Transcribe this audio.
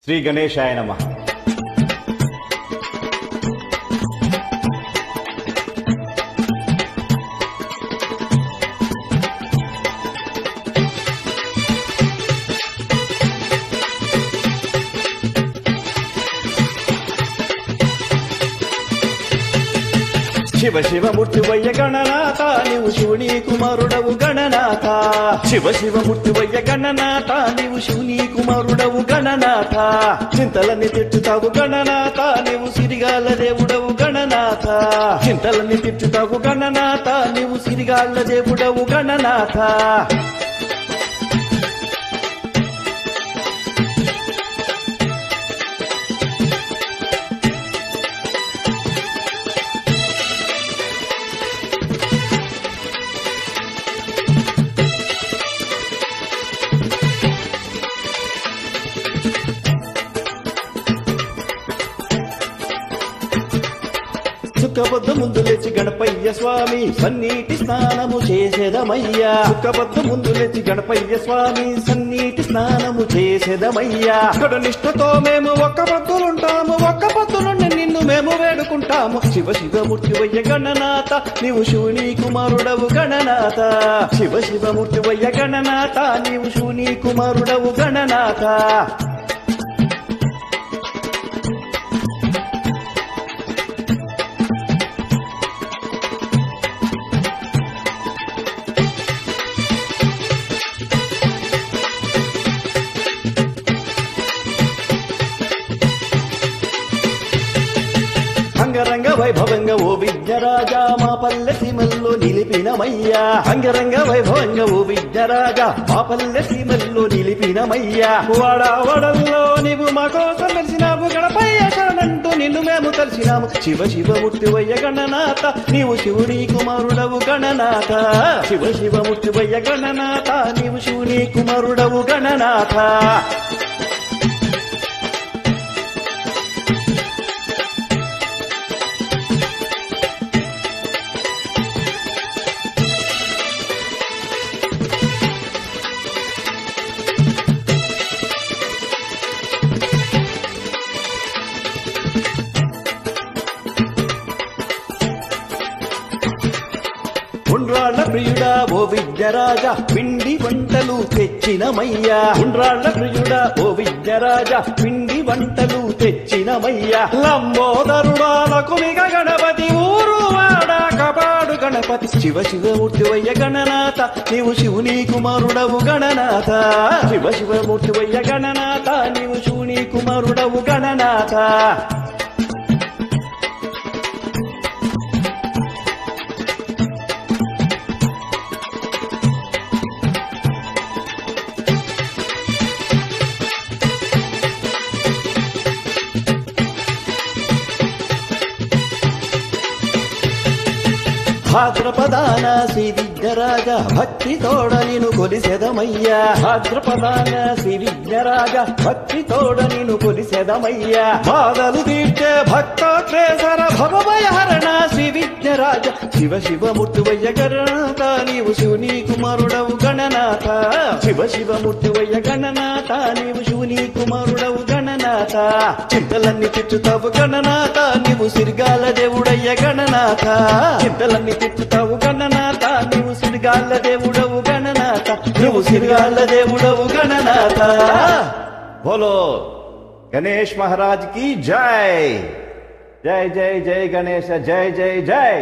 శ్రీ గణేశాయ నమః. శివ శివమూర్తివయ్య గణనాథ నీవు శివుని కుమారుడవు గణనాథ. శివ శివమూర్తివయ్య గణనాథ నీవు శివుని కుమారుడవు గణనాథ. చింతలన్నీ తిట్టుతావు గణనాథ నీవు సిరిగాల దేవుడవు గణనాథ. చింతలన్నీ తిట్టుతావు గణనాథ నీవు సిరిగాల దేవుడవు గణనాథ. చుక్కబొద్దు ముందు లేచి గణపయ్య స్వామి సన్నీటి స్నానము చేసేదమయ్యా. చుక్కబొద్దు ముందు లేచి గణపయ్య స్వామి సన్నీటి స్నానము చేసేదమయ్యా. నిష్టతో మేము ఒక్క పొద్దులుంటాము, ఒక్క పొద్దు నుండి నిన్ను మేము వేడుకుంటాము. శివ శివమూర్తివయ్య గణనాథ నీవు శివుని కుమారుడవు గణనాథ. శివ శివమూర్తివయ్య గణనాథ నీవు శివుని కుమారుడవు గణనాథ. అంగరంగ వైభవంగా ఓ విద్యరాజా మా పల్లె సీమల్లో నిలిపినమయ్యా. అంగరంగ వైభవంగా ఓ విద్యరాజా మా పల్లె సీమల్లో నిలిపినమయ్యా. వాడల్లో నీవు మా కోసం కలిసినావు గణపయ్య శరణంటూ నిన్ను మేము కలిసినాము. శివ శివమూర్తివయ్య గణనాథ నీవు శివుని కుమారుడవు గణనాథ. శివ శివమూర్తివయ్య గణనాథ నీవు శివుని కుమారుడవు గణనాథ. ఉండ్రాళ్ళ ప్రియుడా ఓ విద్యరాజా పిండి వంటలు తెచ్చినమయ్యా. ఉండ్రాళ్ళ ప్రియుడా ఓ విద్యరాజా పిండి వంటలు తెచ్చినమయ్యా. లంబోదరుడా లకుమిగ గణపతి ఊరు వాడ కపాడు గణపతి. శివ శివమూర్తివయ్య గణనాథ నీవు శివుని కుమారుడవు గణనాథ. శివ శివమూర్తివయ్య గణనాథ నీవు శివుని కుమారుడవు గణనాథ. భాద్రపదాన శ్రీ విద్యరాజ భక్తి తోడ నిన్ను కొలిసెదమయ్యా. భాద్రపదాన శ్రీ విద్యరాజ భక్తి తోడ నిన్ను కొలిసెదమయ్యా. బాధలు తీర్చే భక్తోత్రేసర భవభయహరణ శ్రీ విద్యరాజ. శివ శివమూర్తివయ్య గణనాథ నీవు శివుని కుమారుడవు గణనాథ. శివ శివమూర్తివయ్య గణనాథ నీవు శివుని కుమారుడవు గణనాథ. చింతలన్నీ తిట్టుతావు గణనాథ నీవు సిరిగాల దేవుడయ్య గణనాథ. చింతలన్నీ తిట్టుతావు గణనాథ నీవు సిరిగాల దేవుడవు గణనాథ. నువ్వు సిరిగాల దేవుడవు గణనాథ. బోలో గణేష్ మహారాజ్ की जय. जय जय जय गणेश, जय जय जय.